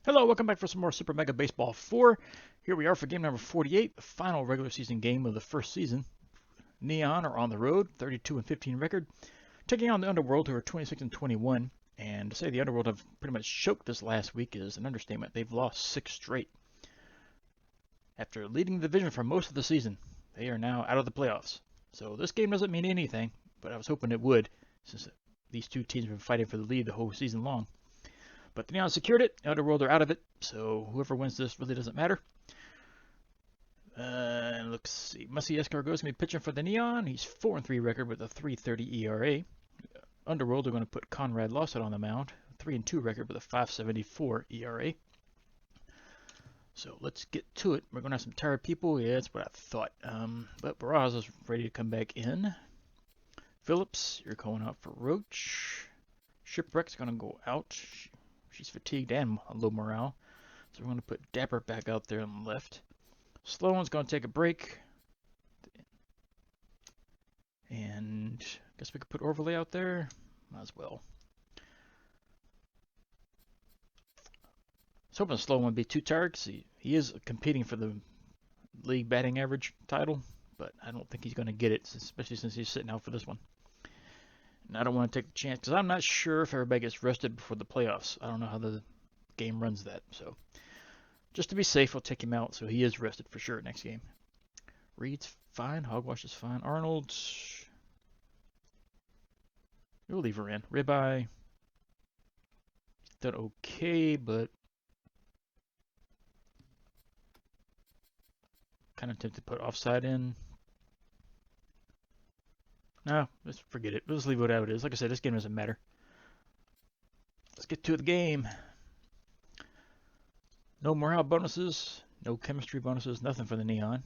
Hello, welcome back for some more Super Mega Baseball 4. Here we are for game number 48, the final regular season game of the first season. Neon are on the road, 32-15 record, taking on the Underworld, who are 26-21. And to say the Underworld have pretty much choked this last week is an understatement. They've lost 6 straight. After leading the division for most of the season, they are now out of the playoffs. So this game doesn't mean anything, but I was hoping it would, since these two teams have been fighting for the lead the whole season long. But the Neon secured it. The Underworld are out of it, so whoever wins this really doesn't matter. Let's see. Mussie Escargot is going to be pitching for the Neon. He's 4-3 record with a 3.30 ERA. Underworld are going to put Conrad Lawson on the mound. 3-2 record with a 5.74 ERA. So let's get to it. We're going to have some tired people. Yeah, that's what I thought. But Barajas is ready to come back in. Phillips, you're going out for Roach. Shipwreck's going to go out. She's fatigued and low morale. So we're going to put Dapper back out there on the left. Sloan's going to take a break. And I guess we could put Overlay out there. Might as well. I was hoping Sloan wouldn't be too tired because he is competing for the league batting average title. But I don't think he's going to get it, especially since he's sitting out for this one. And I don't want to take the chance because I'm not sure if everybody gets rested before the playoffs. I don't know how the game runs that. So just to be safe, I'll take him out so he is rested for sure next game. Reed's fine. Hogwash is fine. Arnold, we'll leave her in. Ribeye, done okay, but kind of tempted to put offside in. No, let's forget it. Let's leave it how it is. Like I said, this game doesn't matter. Let's get to the game. No morale bonuses, no chemistry bonuses, nothing for the Neon.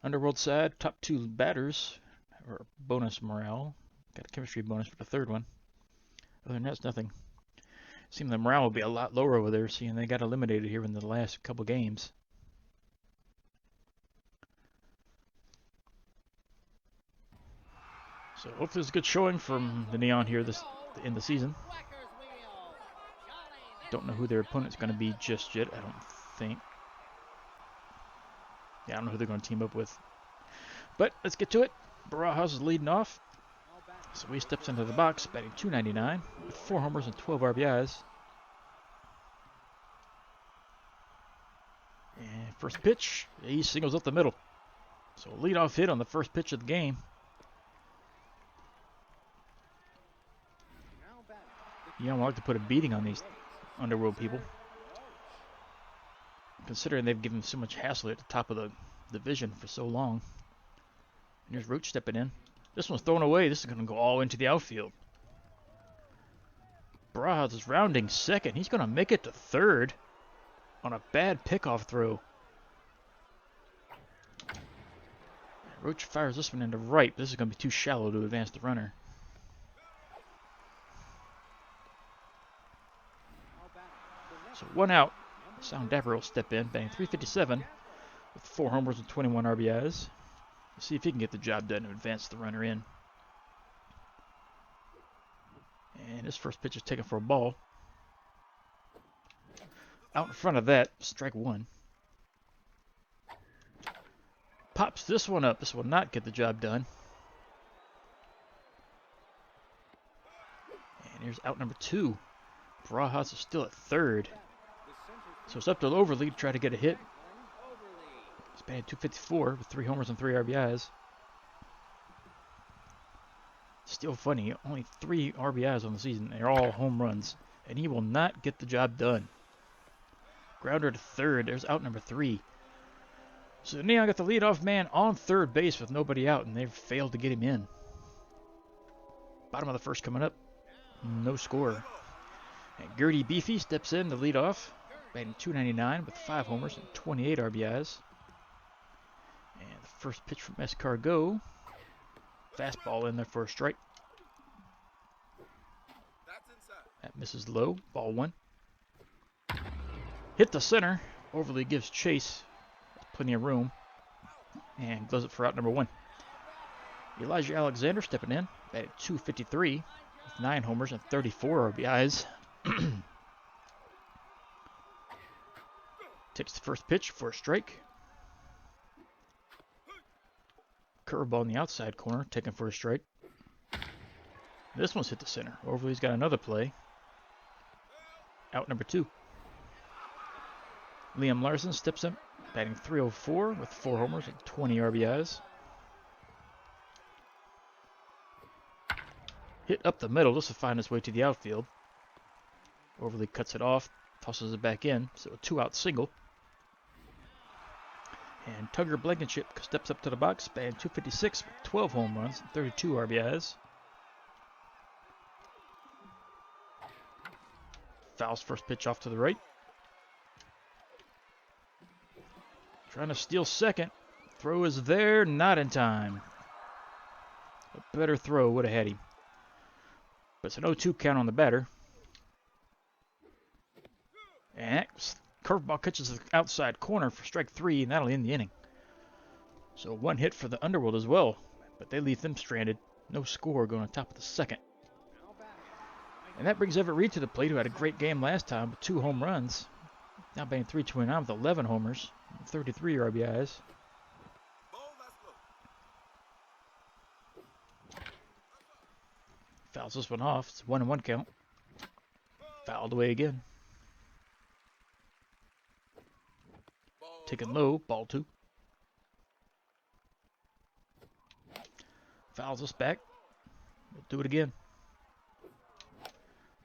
Underworld side, top 2 batters, or bonus morale. Got a chemistry bonus for the third one. Other than that, it's nothing. Seemed the morale would be a lot lower over there, seeing they got eliminated here in the last couple games. So hopefully it's a good showing from the Neon here in the season. Don't know who their opponent's going to be just yet, I don't think. Yeah, I don't know who they're going to team up with. But let's get to it. Barajas is leading off. So he steps into the box, batting .299 with 4 homers and 12 RBIs. And first pitch, he singles up the middle. So a leadoff hit on the first pitch of the game. You don't like to put a beating on these Underworld people, considering they've given so much hassle at the top of the division for so long. And here's Roach stepping in. This one's thrown away. This is going to go all into the outfield. Barajas is rounding second. He's going to make it to third on a bad pickoff throw. Roach fires this one into right. This is going to be too shallow to advance the runner. So 1 out. Sound Dapper will step in, batting .357 with 4 homers and 21 RBIs. Let's see if he can get the job done and advance the runner in. And his first pitch is taken for a ball. Out in front of that, strike 1. Pops this one up. This will not get the job done. And here's out number 2. Barajas is still at third. So it's up to Overly to try to get a hit. He's batting .254 with 3 homers and 3 RBIs. Still funny, only 3 RBIs on the season. They're all home runs. And he will not get the job done. Grounder to third. There's out number 3. So Neon got the leadoff man on third base with nobody out, and they've failed to get him in. Bottom of the first coming up. No score. And Gertie Beefy steps in to lead off, batting .299 with 5 homers and 28 RBIs. And the first pitch from Escargot. Fastball in there for a strike. That misses low. Ball 1. Hit the center. Overly gives chase. Plenty of room. And gloves it for out number 1. Elijah Alexander stepping in, batting .253 with 9 homers and 34 RBIs. Takes the first pitch for a strike. Curveball in the outside corner, taken for a strike. This one's hit the center. Overly's got another play. Out number 2. Liam Larson steps in, batting .304 with 4 homers and 20 RBIs. Hit up the middle. This will find its way to the outfield. Overly cuts it off, tosses it back in, so a 2-out single. And Tugger Blankenship steps up to the box, batting .256 with 12 home runs and 32 RBIs. Fouls first pitch off to the right. Trying to steal second. Throw is there, not in time. A better throw would have had him. But it's an 0-2 count on the batter. And curveball catches the outside corner for strike 3, and that'll end the inning. So 1 hit for the Underworld as well, but they leave them stranded. No score going on top of the second. And that brings Everett Reed to the plate, who had a great game last time with 2 home runs. Now batting .329 with 11 homers, 33 RBIs. Fouls this one off. It's a 1-1 count. Fouled away again. Taken low, ball 2. Fouls us back. We'll do it again.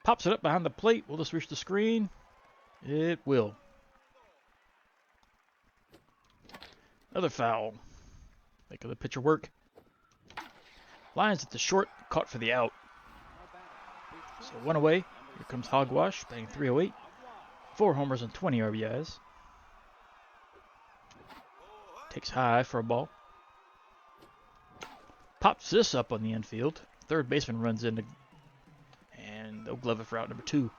Pops it up behind the plate. Will this reach the screen? It will. Another foul. Make the pitcher work. Lines at the short, caught for the out. So 1 away. Here comes Hogwash, batting .308. 4 homers and 20 RBIs. Takes high for a ball. Pops this up on the infield. Third baseman runs in, and they'll glove it for out number 2.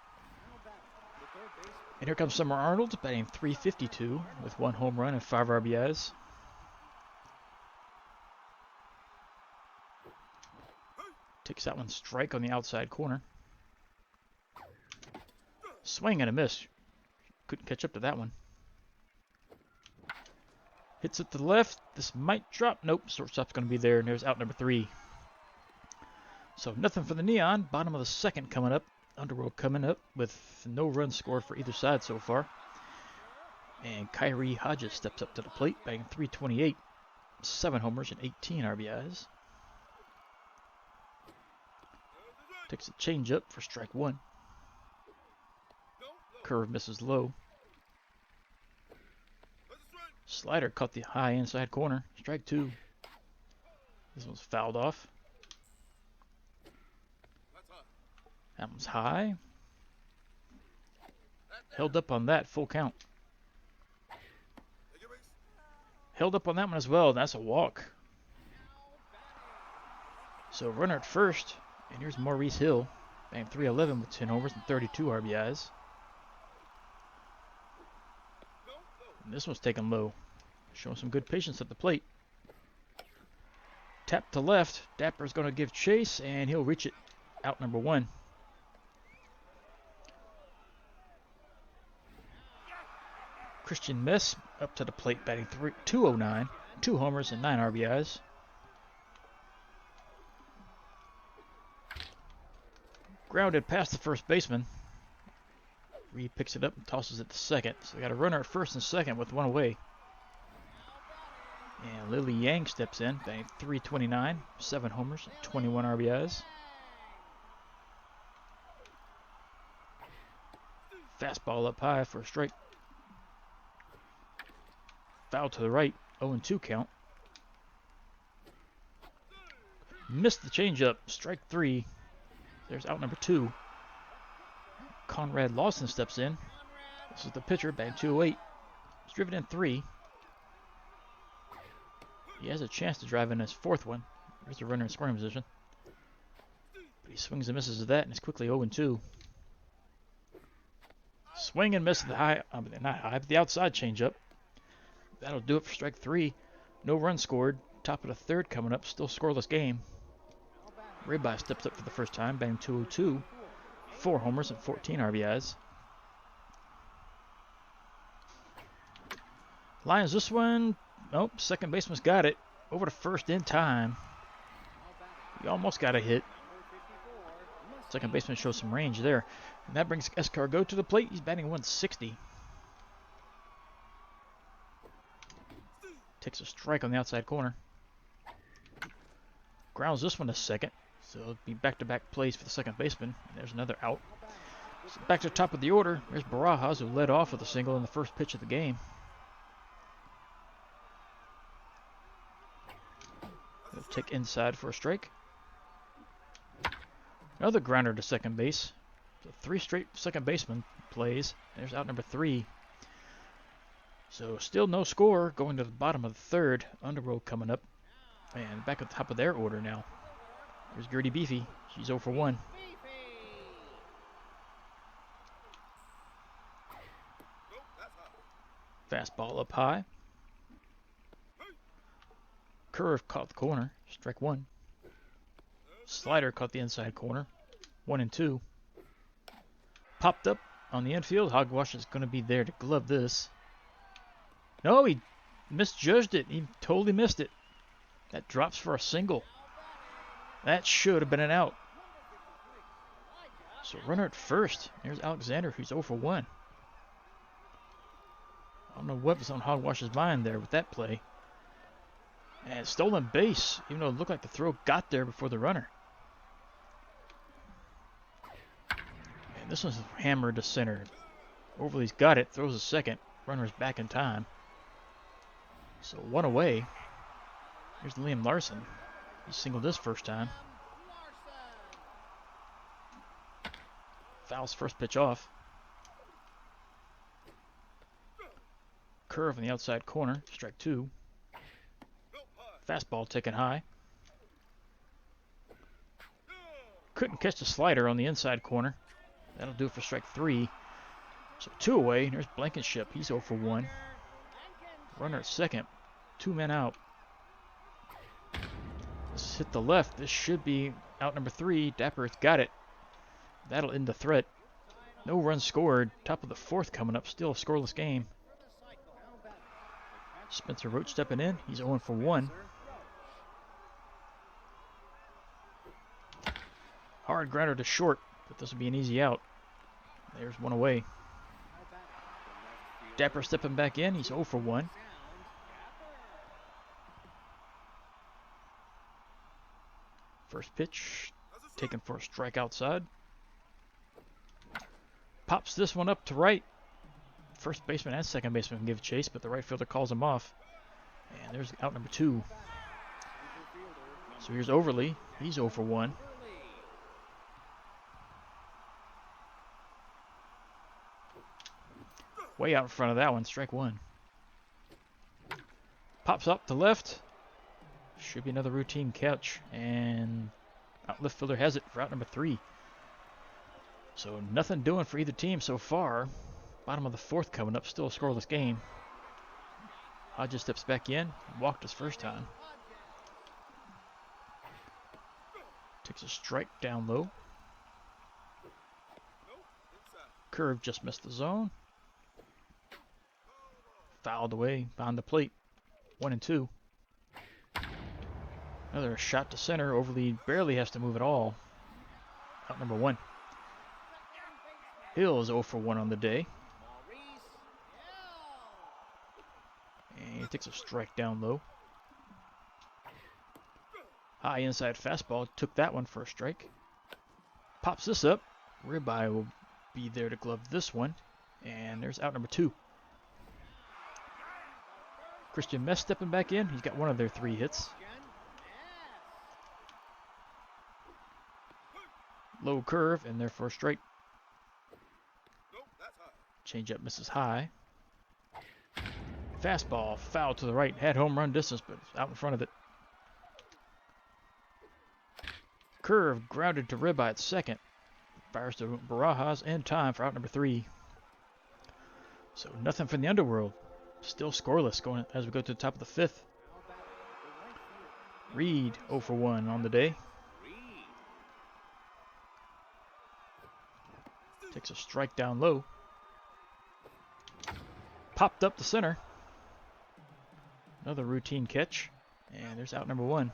And here comes Summer Arnold, batting .352 with 1 home run and 5 RBIs. Takes that one strike on the outside corner. Swing and a miss. Couldn't catch up to that one. Hits it to the left. This might drop. Nope, shortstop's going to be there, and there's out number 3. So nothing for the Neon. Bottom of the second coming up. Underworld coming up with no runs scored for either side so far. And Kyrie Hodges steps up to the plate, batting .328, 7 homers and 18 RBIs. Takes a changeup for strike 1. Curve misses low. Slider caught the high inside corner. Strike 2. This one's fouled off. That one's high. Held up on that, full count. Held up on that one as well, and that's a walk. So runner at first, and here's Maurice Hill, batting .311 with 10 homers and 32 RBIs. And this one's taken low, showing some good patience at the plate. Tap to left, Dapper's going to give chase, and he'll reach it. Out number 1. Christian Mess up to the plate, batting .209, 2 homers and 9 RBIs. Grounded past the first baseman. Reed picks it up and tosses it to second. So we got a runner at first and second with 1 away. And Lily Yang steps in, batting .329, 7 homers, 21 RBIs. Fastball up high for a strike. Foul to the right, 0-2 count. Missed the changeup, strike 3. There's out number 2. Conrad Lawson steps in. This is the pitcher, batting .208. He's driven in 3. He has a chance to drive in his 4th one. There's a runner in scoring position. But he swings and misses at that, and it's quickly 0-2. Swing and miss at the high, not high, but the outside changeup. That'll do it for strike 3. No run scored. Top of the 3rd coming up. Still scoreless game. Ribeye steps up for the first time, batting .202. 4 homers and 14 RBIs. Lions this one. Nope, second baseman's got it. Over to first in time. He almost got a hit. Second baseman shows some range there. And that brings Escargot to the plate. He's batting 160. Takes a strike on the outside corner. Grounds this one to second. So it'll be back-to-back plays for the second baseman. And there's another out. So back to the top of the order. There's Barajas, who led off with a single in the first pitch of the game. He'll take inside for a strike. Another grounder to second base. So 3 straight second baseman plays. There's out number 3. So still no score going to the bottom of the third. Underworld coming up. And back at the top of their order now. There's Gertie Beefy. She's 0 for 1. Fastball up high. Curve caught the corner. Strike 1. Slider caught the inside corner. 1-2. Popped up on the infield. Hogwash is going to be there to glove this. No, he misjudged it. He totally missed it. That drops for a single. That should have been an out. So runner at first. There's Alexander, who's 0 for 1. I don't know what was on Hogwash's mind there with that play. And stolen base, even though it looked like the throw got there before the runner. And this one's hammered to center. Overly's got it, throws a second. Runner's back in time. So 1 away. Here's Liam Larson. He singled this first time. Fouls first pitch off. Curve in the outside corner. Strike 2. Fastball taken high. Couldn't catch the slider on the inside corner. That'll do it for strike 3. So 2 away. There's Blankenship. He's 0 for 1. Runner at second. 2 men out. This hit the left. This should be out number 3. Dapper's got it. That'll end the threat. No runs scored. Top of the 4th coming up. Still a scoreless game. Spencer Roach stepping in. He's 0 for 1. Hard grounder to short, but this will be an easy out. There's 1 away. Dapper stepping back in. He's 0 for 1. First pitch taken for a strike outside. Pops this one up to right. First baseman and second baseman can give chase, but the right fielder calls him off. And there's out number 2. So here's Overly. He's 0 for 1. Way out in front of that one. Strike 1. Pops up to left. Should be another routine catch. And out left fielder has it for out number 3. So nothing doing for either team so far. Bottom of the 4th coming up. Still a scoreless game. Hodges steps back in. Walked his first time. Takes a strike down low. Curve just missed the zone. Fouled away behind the plate. 1-2. Another shot to center. Overly barely has to move at all. Out number 1. Hill is 0 for 1 on the day. And he takes a strike down low. High inside fastball. Took that one for a strike. Pops this up. Ribeye will be there to glove this one. And there's out number 2. Christian Mess stepping back in. He's got one of their 3 hits. Low curve and there for a strike. Changeup misses high. Fastball foul to the right. Had home run distance, but out in front of it. Curve grounded to Ribeye at second. Fires to Barajas in time for out number 3. So nothing from the underworld. Still scoreless going as we go to the top of the 5th. Reed 0 for 1 on the day. Takes a strike down low. Popped up the center. Another routine catch. And there's out number 1.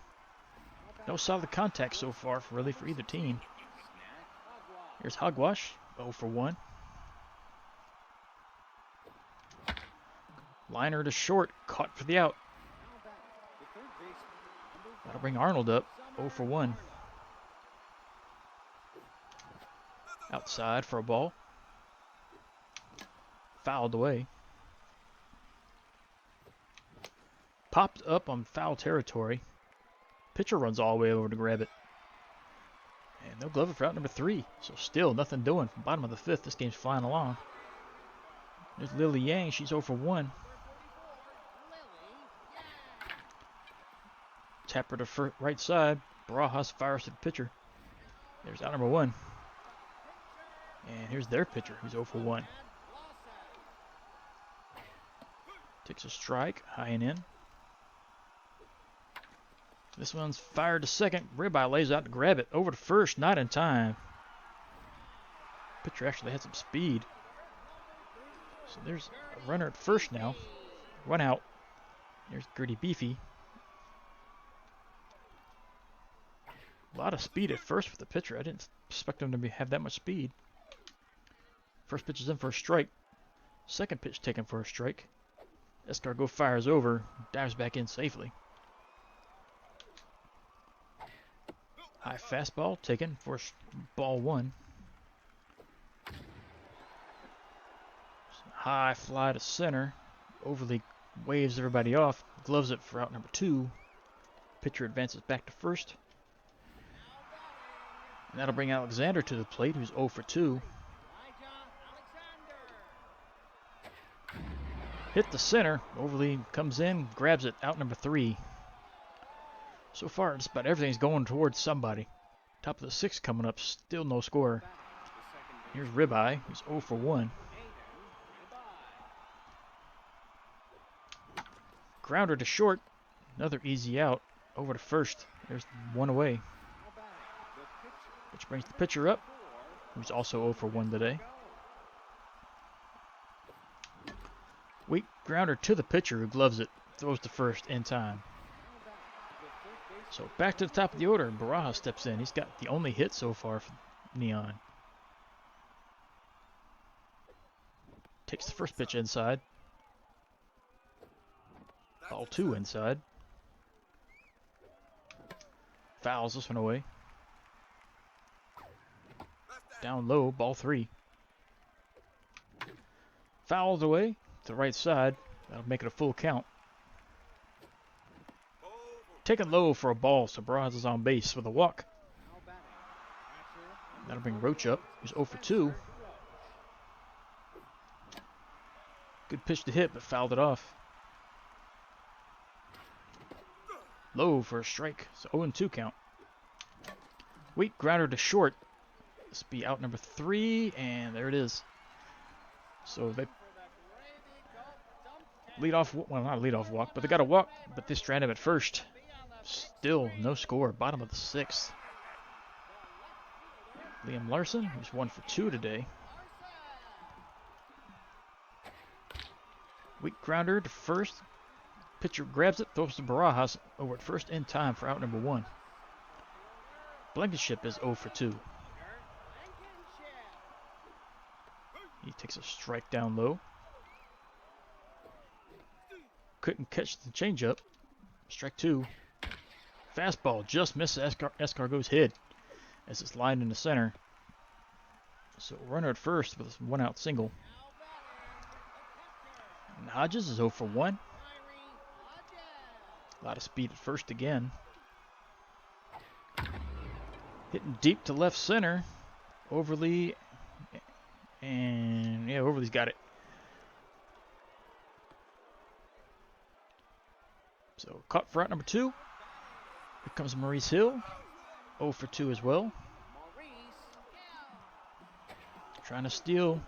No solid contact so far for either team. Here's Hogwash. 0 for 1. Liner to short. Caught for the out. That'll bring Arnold up. 0 for 1. Outside for a ball. Fouled away. Popped up on foul territory. Pitcher runs all the way over to grab it. And no glove for out number 3. So still nothing doing from bottom of the 5th. This game's flying along. There's Lily Yang. She's 0 for 1. Tapper to right side. Barajas fires to the pitcher. There's out number 1. And here's their pitcher, who's 0 for 1. Takes a strike, high and in. This one's fired to second. Ribeye lays out to grab it. Over to first, not in time. Pitcher actually had some speed. So there's a runner at first now. Run out. There's Gritty Beefy. A lot of speed at first with the pitcher. I didn't expect him to have that much speed. First pitch is in for a strike. Second pitch taken for a strike. Escargot fires over, dives back in safely. High fastball taken for ball 1. High fly to center. Overly waves everybody off. Gloves it for out number 2. Pitcher advances back to first. And that'll bring Alexander to the plate, who's 0 for 2. Hit the center. Overly comes in, grabs it, out number 3. So far, just about everything's going towards somebody. Top of the 6th coming up, still no score. Here's Ribeye, who's 0 for 1. Grounder to short. Another easy out. Over to first. There's 1 away. Which brings the pitcher up, who's also 0 for 1 today. Weak grounder to the pitcher, who gloves it, throws to first in time. So back to the top of the order, Barajas steps in. He's got the only hit so far for Neon. Takes the first pitch inside. Ball 2 inside. Fouls this one away. Down low, ball 3. Fouls away to the right side. That'll make it a full count. Taken low for a ball, so Barajas is on base with a walk. That'll bring Roach up, who's 0 for 2. Good pitch to hit, but fouled it off. Low for a strike, so 0-2 count. Weak grounder to short. This will be out number 3, and there it is. So they lead off, well, not a lead off walk, but they got a walk, but they strand him at first. Still no score, bottom of the 6th. Liam Larson, who's 1 for 2 today. Weak grounder to first. Pitcher grabs it, throws to Barajas over at first in time for out number 1. Blankenship is 0 for 2. He takes a strike down low. Couldn't catch the changeup. Strike 2. Fastball just misses Escargot's head as it's lined in the center. So runner at first with a 1-out single. And Hodges is 0 for 1. A lot of speed at first again. Hitting deep to left center. Overly. And yeah, Overly's got it. So caught for out number 2. Here comes Maurice Hill. 0 for 2 as well. Trying to steal.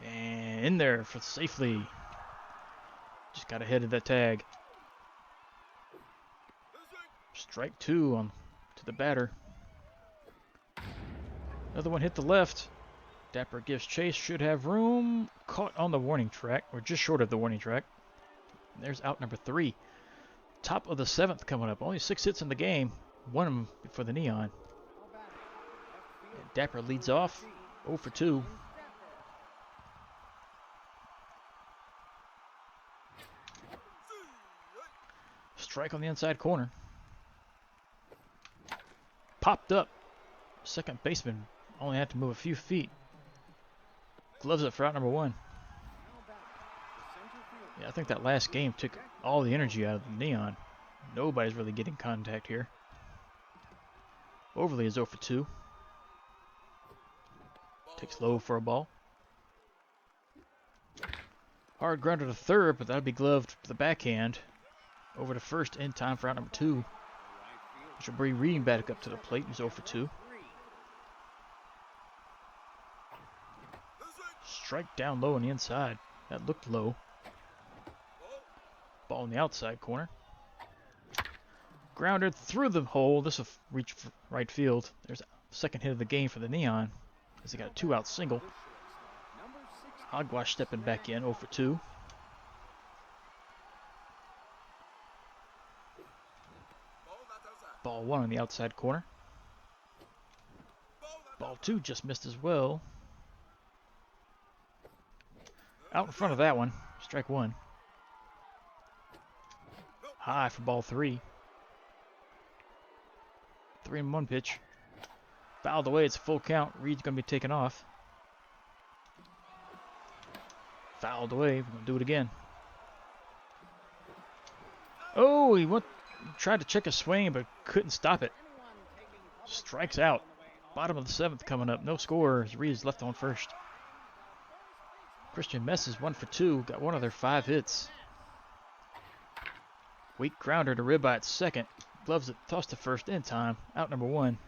And in there for safely. Just got ahead of that tag. Strike 2 on to the batter. Another one hit the left. Dapper gives chase. Should have room. Caught on the warning track, or just short of the warning track. There's out number 3. Top of the 7th coming up. Only 6 hits in the game. One of them for the Neon. And Dapper leads off. 0 for 2. Strike on the inside corner. Popped up. Second baseman only had to move a few feet. Gloves it for out number 1. Yeah, I think that last game took all the energy out of the Neon. Nobody's really getting contact here. Overly is 0 for 2. Takes low for a ball. Hard grounder to third, but that'll be gloved to the backhand. Over to first in time for out number 2. Which will bring Reading back up to the plate. He's 0 for 2. Strike down low on the inside. That looked low. Ball in the outside corner. Grounded through the hole. This will reach for right field. There's a second hit of the game for the Neon, as they got a 2-out single. Hogwash stepping back in, 0 for 2. Ball 1 on the outside corner. Ball 2 just missed as well. Out in front of that one. Strike 1. High for ball 3. 3-1 pitch. Fouled away. It's a full count. Reed's going to be taken off. Fouled away. We're going to do it again. Oh, he tried to check a swing, but couldn't stop it. Strikes out. Bottom of the 7th coming up. No score as Reed's left on first. Christian Mess is 1 for 2. Got one of their 5 hits. Weak grounder to ribeye at second. Gloves it, tossed to first in time. Out number 1.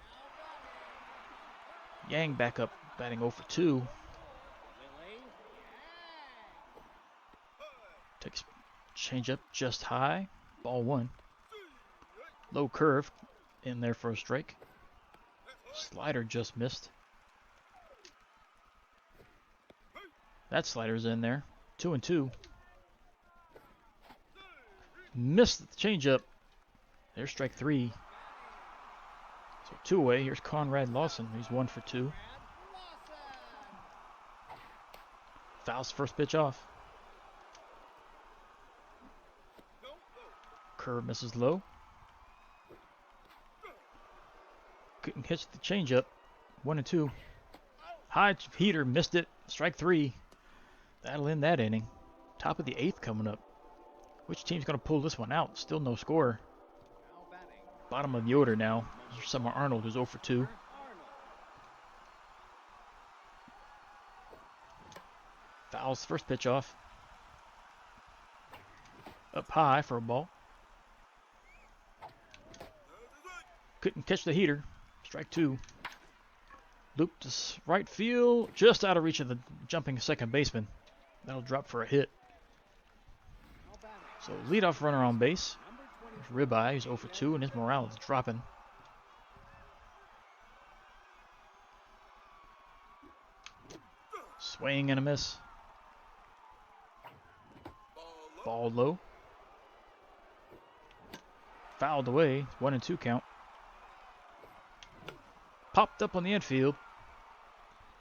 Yang back up, batting 0 for 2. Takes change up just high. Ball 1. Low curve in there for a strike. Slider just missed. That slider's in there. 2-2. Missed the changeup. There's strike 3. So 2 away. Here's Conrad Lawson. He's 1 for 2. Fouls first pitch off. Curve misses low. Couldn't catch the changeup. 1-2. High heater missed it. Strike 3. That'll end that inning. Top of the 8th coming up. Which team's going to pull this one out? Still no score. Bottom of the order now. There's Summer Arnold, who's 0 for 2. Fouls first pitch off. Up high for a ball. Couldn't catch the heater. Strike 2. Loop to right field. Just out of reach of the jumping second baseman. That'll drop for a hit. So leadoff runner on base. There's Ribeye, he's 0 for 2, and his morale is dropping. Swing and a miss. Ball low. Fouled away. 1-2 count. Popped up on the infield.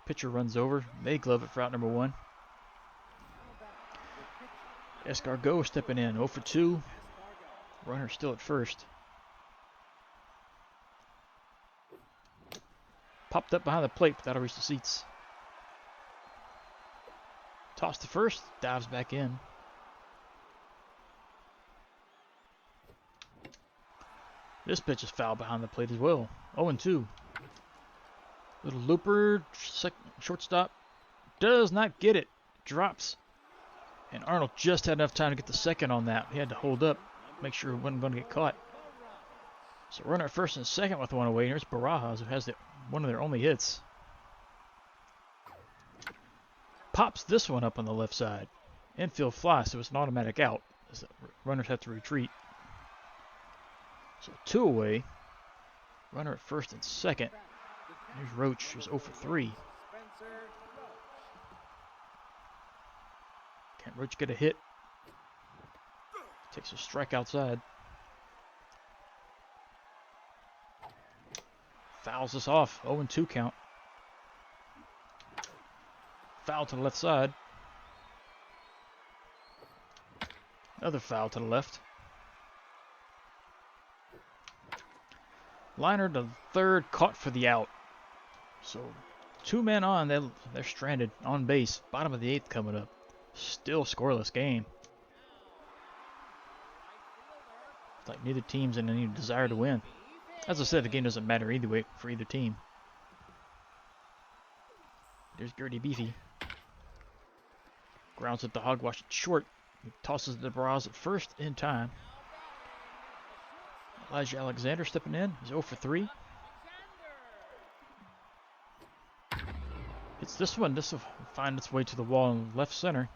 Pitcher runs over. They glove it for out number 1. Escargot stepping in, 0 for 2. Runner still at first. Popped up behind the plate, but that'll reach the seats. Toss to first, dives back in. This pitch is foul behind the plate as well. 0-2. Little looper, shortstop. Does not get it. Drops. And Arnold just had enough time to get the second on that. He had to hold up, make sure he wasn't going to get caught. So runner at first and second with one away. Here's Barajas, who has one of their only hits. Pops this one up on the left side. Infield fly, so it's an automatic out, as the runners have to retreat. So 2 away. Runner at first and second. Here's Roach, who's 0 for 3. Can't Roach get a hit? Takes a strike outside. Fouls us off. 0-2 count. Foul to the left side. Another foul to the left. Liner to third, caught for the out. So 2 men on, they're stranded on base. Bottom of the 8th coming up. Still scoreless game. It's like neither team's in any desire to win. As I said, the game doesn't matter either way for either team. There's Gertie Beefy. Grounds at the hogwash at short. He tosses the Bras at first in time. Elijah Alexander stepping in. He's 0 for 3. Hits this one. This will find its way to the wall in left center.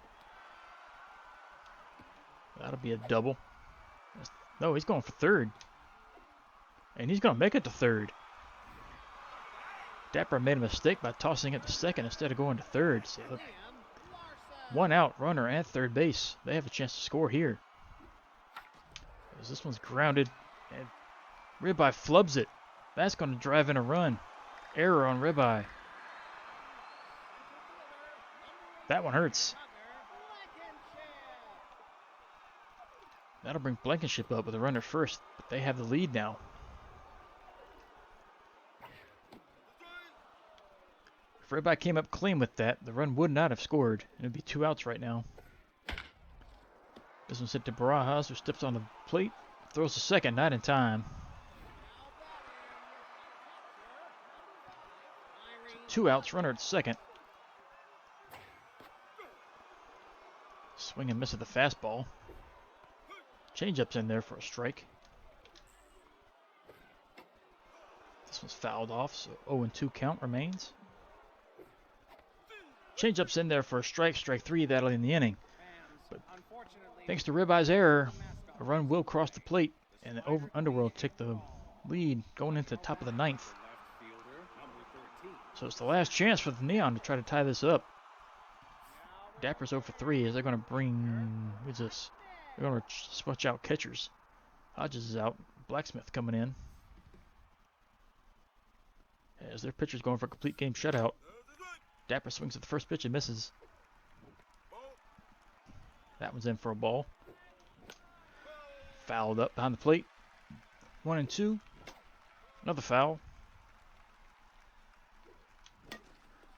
That'll be a double. No, he's going for third. And he's going to make it to third. Dapper made a mistake by tossing it to second instead of going to third. See, look. 1 out, runner at third base. They have a chance to score here. As this one's grounded. And Ribeye flubs it. That's going to drive in a run. Error on Ribeye. That one hurts. That'll bring Blankenship up with a runner first, but they have the lead now. If Ribeye came up clean with that, the run would not have scored. It would be 2 outs right now. This one's hit to Barajas, who steps on the plate. Throws the second, not in time. 2 outs, runner at second. Swing and miss at the fastball. Changeup's in there for a strike. This one's fouled off, so 0-2 count remains. Changeup's in there for a strike, strike 3, that'll end the inning. But thanks to Ribeye's error, a run will cross the plate, and the Underworld take the lead going into the top of the 9th. So it's the last chance for the Neon to try to tie this up. Dapper's 0 for 3 as they're going to bring... Who's this? They're going to switch out catchers. Hodges is out. Blacksmith coming in. As their pitcher's going for a complete game shutout. Dapper swings at the first pitch and misses. That one's in for a ball. Fouled up behind the plate. 1-2. Another foul.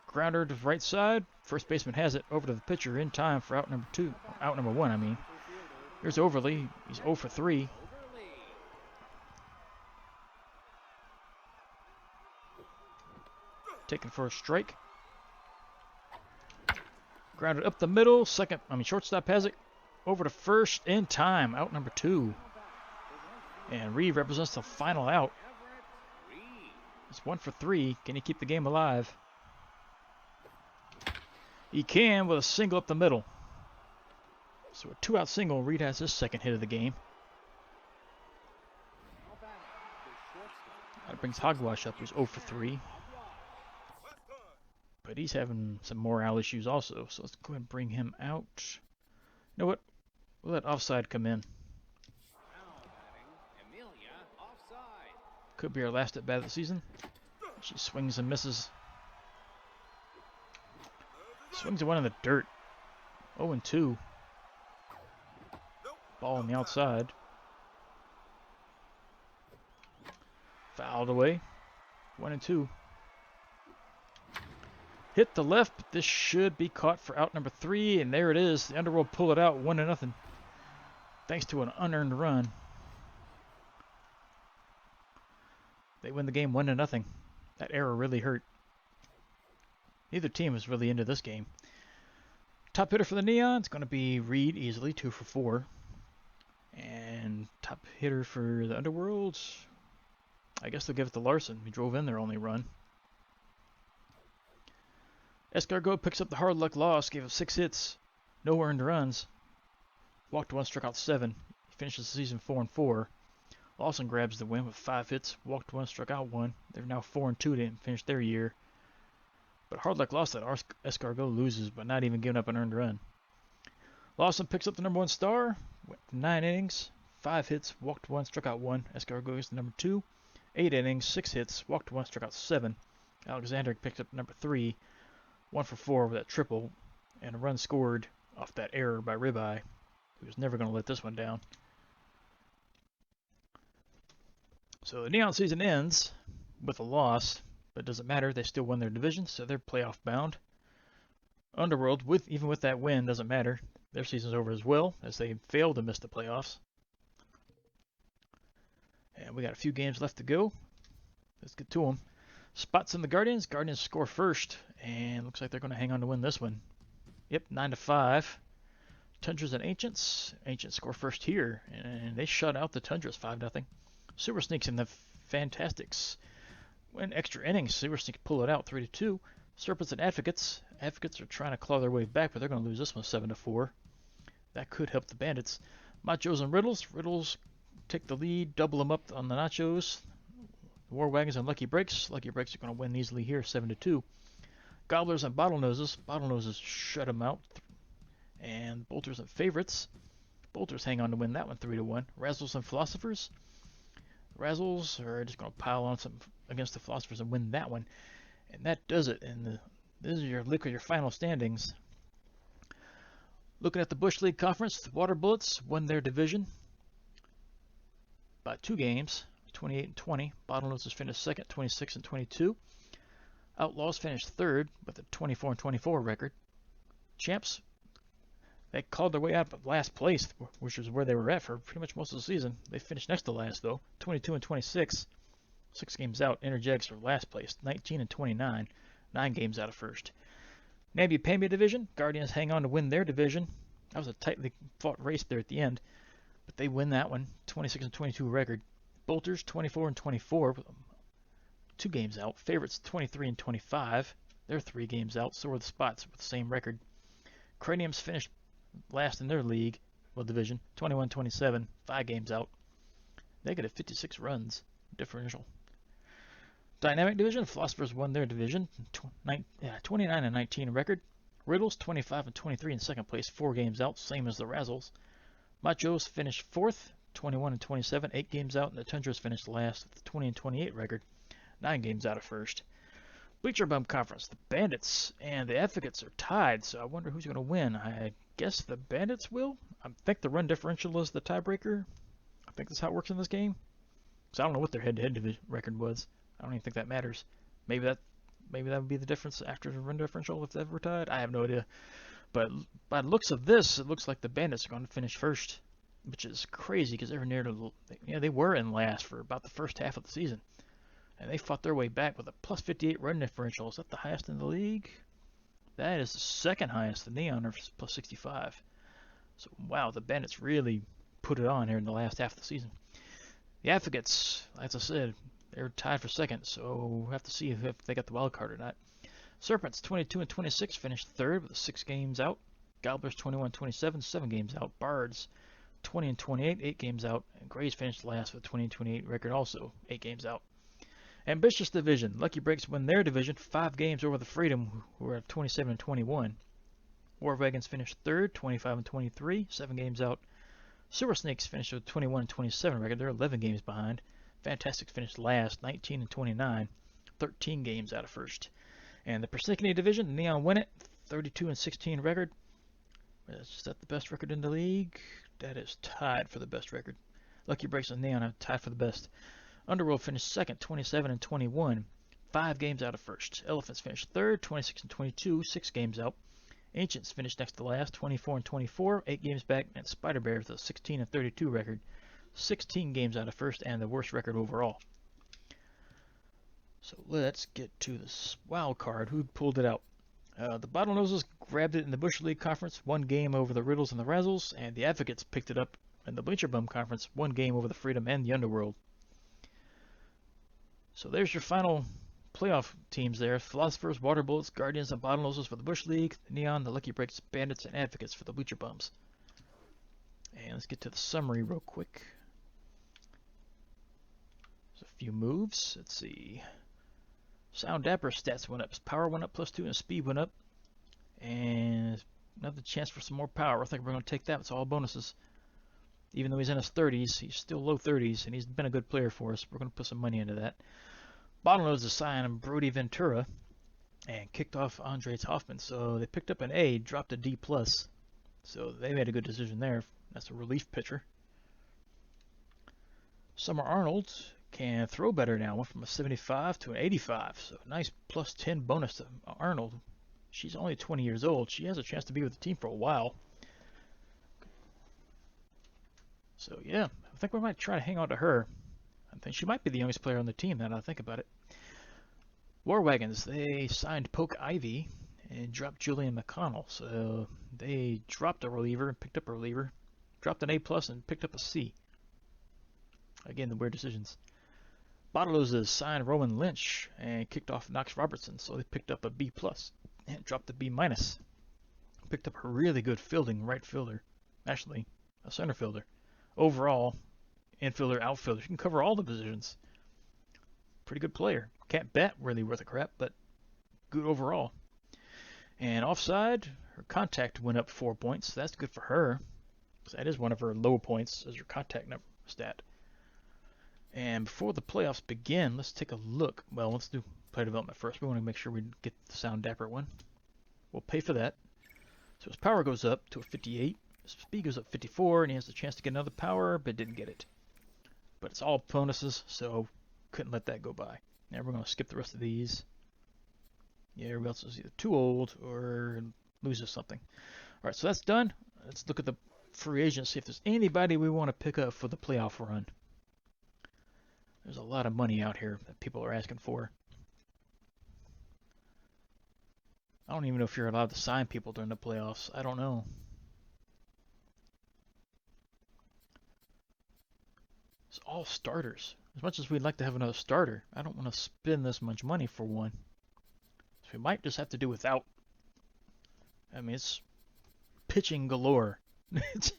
Grounder to the right side. First baseman has it over to the pitcher in time for out number 2. Out number 1, I mean. Here's Overly. He's 0 for 3. Taken for a strike. Grounded up the middle. Shortstop has it. Over to first in time. Out number 2. And Reed represents the final out. It's 1 for 3. Can he keep the game alive? He can with a single up the middle. So a 2-out single. Reed has his second hit of the game. That brings Hogwash up, who's 0 for 3. But he's having some morale issues also. So let's go ahead and bring him out. You know what? We'll let Offside come in. Could be our last at bat of the season. She swings and misses. Swings a one in the dirt. 0-2. Ball on the outside. Fouled away. 1-2. Hit the left, but this should be caught for out number 3, and there it is. The Underworld pull it out 1-0. Thanks to an unearned run. They win the game 1-0. That error really hurt. Neither team is really into this game. Top hitter for the Neon is going to be Reed, easily 2 for 4. And top hitter for the Underworld, I guess they'll give it to Larson. He drove in their only run. Escargot picks up the hard luck loss, gave up 6 hits, no earned runs. Walked 1, struck out 7. He finishes the season 4-4. Lawson grabs the win with 5 hits, walked 1, struck out 1. They're now 4-2 to finish their year. But hard luck lost that Escargot loses by not even giving up an earned run. Lawson picks up the number 1 star, Went 9 innings, 5 hits, walked 1, struck out 1. Escargo's the number 2. 8 innings, 6 hits, walked 1, struck out 7. Alexander picked up number 3, 1 for 4 with that triple, and a run scored off that error by Ribeye, who was never going to let this one down. So the Neon season ends with a loss, but it doesn't matter. They still won their division, so they're playoff bound. Underworld, even with that win, doesn't matter. Their season's over as well, as they failed to miss the playoffs. And we got a few games left to go. Let's get to them. Spots in the Guardians. Guardians score first, and looks like they're going to hang on to win this one. Yep, 9-5. Tundras and Ancients. Ancients score first here, and they shut out the Tundras 5-0. Super Sneaks and the Fantastics win extra innings. Super Sneaks pull it out 3-2. Serpents and Advocates. Advocates are trying to claw their way back, but they're going to lose this one 7-4. That could help the Bandits. Machos and Riddles. Riddles take the lead, double them up on the Nachos. War Wagons and Lucky Breaks. Lucky Breaks are going to win easily here 7-2. Gobblers and Bottlenoses. Bottlenoses shut them out. And Bolters and Favorites. Bolters hang on to win that one 3-1. Razzles and Philosophers. Razzles are just going to pile on some against the Philosophers and win that one. And that does it. And this is your look at your final standings. Looking at the Bush League Conference, the Water Bullets won their division by 2 games, 28-20. Bottlenoses finished second, 26-22. Outlaws finished third with a 24-24 record. Champs, they called their way out of last place, which is where they were at for pretty much most of the season. They finished next to last, though, 22-26. 6 games out. Energetics are last place, 19-29. 9 games out of first. Nambu-Pambu division. Guardians hang on to win their division. That was a tightly fought race there at the end, but they win that one, 26-22 record. Bolters 24-24, 2 games out. Favorites 23-25. They're 3 games out. So are the Spots with the same record. Craniums finished last in their league, division, 21-27, 5 games out. Negative 56 runs differential. Dynamic division. Philosophers won their division, 29-19 record. Riddles 25-23 in second place, 4 games out, same as the Razzles. Machos finished 4th, 21-27, 8 games out, and the Tundras finished last with a 20-28 record, 9 games out of first. Bleacher Bum Conference, the Bandits and the Advocates are tied, so I wonder who's going to win. I guess the Bandits will. I think the run differential is the tiebreaker. I think that's how it works in this game. Because I don't know what their head-to-head record was. I don't even think that matters. Maybe that would be the difference after the run differential if they ever tied. I have no idea. But by the looks of this, it looks like the Bandits are going to finish first, which is crazy because they were near to, they were in last for about the first half of the season, and they fought their way back with a plus 58 run differential. Is that the highest in the league? That is the second highest. The Neon are plus 65. So wow, the Bandits really put it on here in the last half of the season. The Advocates, as I said, they're tied for second, so we'll have to see if they got the wild card or not. Serpents 22-26 finished third with 6 games out. Gobblers 21-27, 7 games out. Bards 20-28, 8 games out. And Grays finished last with a 20-28 record, also 8 games out. Ambitious division. Lucky Breaks win their division, 5 games over the Freedom, who are at 27-21. War Wagons finished third, 25-23, 7 games out. Sewer Snakes finished with 21-27 record. They're 11 games behind. Fantastics finished last, 19-29, 13 games out of first. And the Persnickety division, Neon win it, 32-16 record. Is that the best record in the league? That is tied for the best record. Lucky Breaks and Neon are tied for the best. Underworld finished second, 27-21, 5 games out of first. Elephants finished third, 26-22, 6 games out. Ancients finished next to last, 24-24, 8 games back. And Spider Bear with a 16-32 record, 16 games out of first, and the worst record overall. So let's get to this wild card. Who pulled it out? The Bottlenoses grabbed it in the Bush League Conference, 1 game over the Riddles and the Razzles, and the Advocates picked it up in the Bleacher Bum Conference, 1 game over the Freedom and the Underworld. So there's your final playoff teams there. Philosophers, Water Bullets, Guardians, and Bottlenoses for the Bush League, the Neon, the Lucky Breaks, Bandits, and Advocates for the Bleacher Bums. And let's get to the summary real quick. There's a few moves. Let's see. Sound Dapper stats went up. Power went up +2 and speed went up. And another chance for some more power. I think we're going to take that. It's all bonuses. Even though he's in his 30s, he's still low 30s, and he's been a good player for us. We're going to put some money into that. Bottlenose is signing Brody Ventura and kicked off Andres Hoffman. So they picked up an A, dropped a D+. So they made a good decision there. That's a relief pitcher. Summer Arnold can throw better now. Went from a 75 to an 85. So a nice plus 10 bonus to Arnold. She's only 20 years old. She has a chance to be with the team for a while. So yeah, I think we might try to hang on to her. I think she might be the youngest player on the team now that I think about it. War Wagons, they signed Poke Ivy and dropped Julian McConnell. So they dropped a reliever and picked up a reliever. Dropped an A+ and picked up a C. Again, the weird decisions. Bottlenose signed Roman Lynch and kicked off Knox Robertson. So they picked up a B+ and dropped a B-. Picked up a really good fielding right fielder. Actually, a center fielder. Overall, infielder, outfielder. She can cover all the positions. Pretty good player. Can't bat really worth a crap, but good overall. And offside, her contact went up 4 points. So that's good for her. That is one of her low points as your contact number stat. And before the playoffs begin, let's take a look. Well, let's do player development first. We want to make sure we get the Sound Dapper one. We'll pay for that. So his power goes up to a 58. His speed goes up 54, and he has the chance to get another power, but didn't get it. But it's all bonuses, so couldn't let that go by. Now we're going to skip the rest of these. Yeah, everybody else is either too old or loses something. All right, so that's done. Let's look at the free agents, see if there's anybody we want to pick up for the playoff run. There's a lot of money out here that people are asking for. I don't even know if you're allowed to sign people during the playoffs. I don't know. It's all starters. As much as we'd like to have another starter, I don't want to spend this much money for one. So we might just have to do without. I mean, it's pitching galore. It's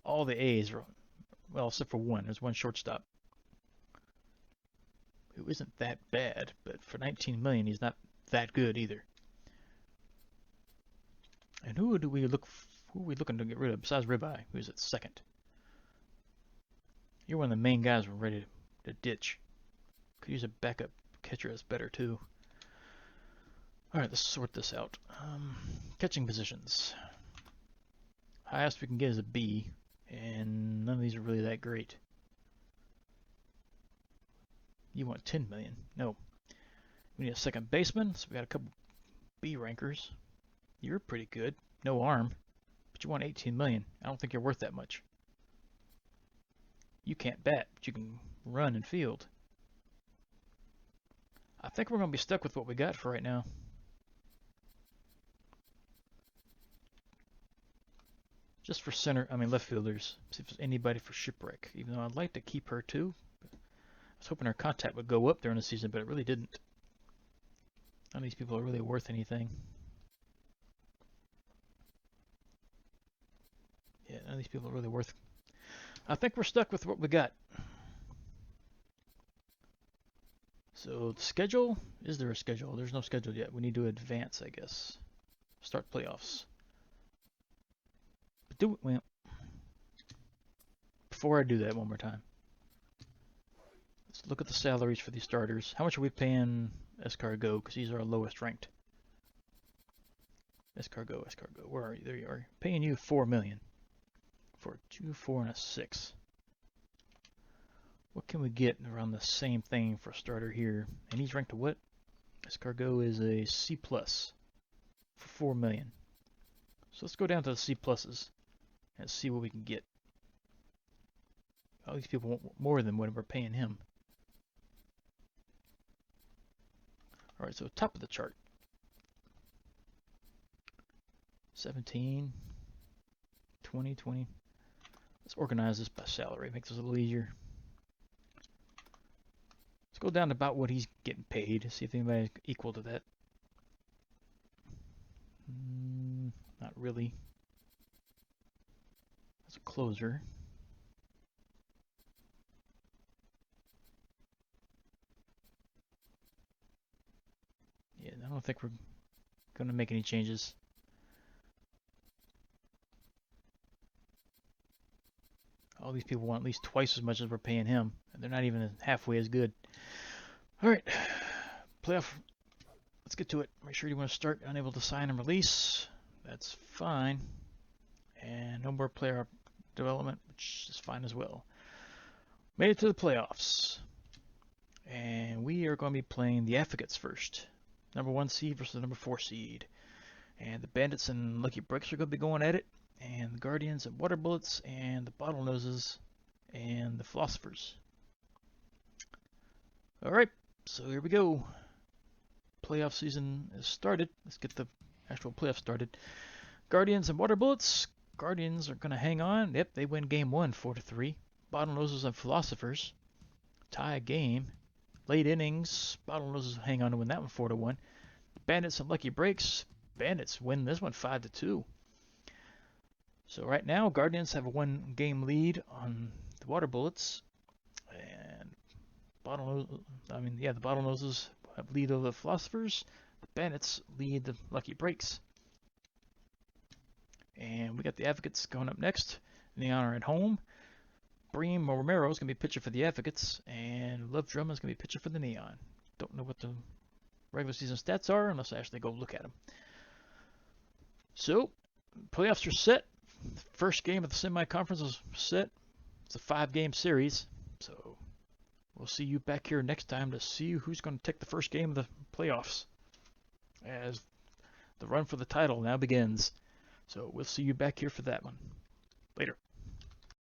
all the A's. Well, except for one. There's one shortstop who isn't that bad, but for 19 million, he's not that good either. And who are we looking to get rid of besides Ribeye, who's at second? You're one of the main guys we're ready to ditch. Could use a backup catcher that's better too. Alright, let's sort this out. Catching positions. Highest we can get is a B, and none of these are really that great. You want 10 million. No. We need a second baseman, so we got a couple B rankers. You're pretty good. No arm. But you want 18 million. I don't think you're worth that much. You can't bat, but you can run and field. I think we're going to be stuck with what we got for right now. Just for left fielders. See if there's anybody for Shipwreck. Even though I'd like to keep her too. I was hoping her contact would go up during the season, but it really didn't. None of these people are really worth anything. Yeah, none of these people are really worth. I think we're stuck with what we got. So the schedule, is there a schedule? There's no schedule yet. We need to advance, I guess. Start playoffs. But well, before I do that one more time, let's look at the salaries for these starters. How much are we paying Escargot? Because he's our lowest ranked. Escargot. Where are you? There you are. Paying you $4 million for a 2, 4, and a 6. What can we get around the same thing for a starter here? And he's ranked to what? Escargot is a C+ for $4 million. So let's go down to the C+ and see what we can get. All these people want more than what we're paying him. Alright, so top of the chart. 17, 20, 20. Let's organize this by salary. Makes this a little easier. Let's go down to about what he's getting paid. See if anybody's equal to that. Not really. That's a closer. Yeah, I don't think we're going to make any changes. All these people want at least twice as much as we're paying him, and they're not even halfway as good. All right, playoff. Let's get to it. Make sure you want to start unable to sign and release. That's fine. And no more player development, which is fine as well. Made it to the playoffs. And we are going to be playing the Advocates first. Number 1 seed versus the number 4 seed. And the Bandits and Lucky Breaks are going to be going at it. And the Guardians and Water Bullets and the Bottlenoses and the Philosophers. Alright, so here we go. Playoff season is started. Let's get the actual playoff started. Guardians and Water Bullets. Guardians are going to hang on. Yep, they win game 1, 4-3. Bottlenoses and Philosophers tie game. Late innings. Bottlenoses hang on to win that one 4-1. Bandits and Lucky Breaks. Bandits win this one 5-2. So right now, Guardians have a 1-game lead on the Water Bullets, and the Bottlenoses have lead over the Philosophers. The Bandits lead the Lucky Breaks. And we got the Advocates going up next. Neon are at home. Bream Romero is going to be pitcher for the Advocates, and Love Drummond is going to be pitcher for the Neon. Don't know what the regular season stats are unless I actually go look at them. So, playoffs are set. First game of the semi-conference is set. It's a 5-game series, so we'll see you back here next time to see who's going to take the first game of the playoffs as the run for the title now begins. So we'll see you back here for that one. Later.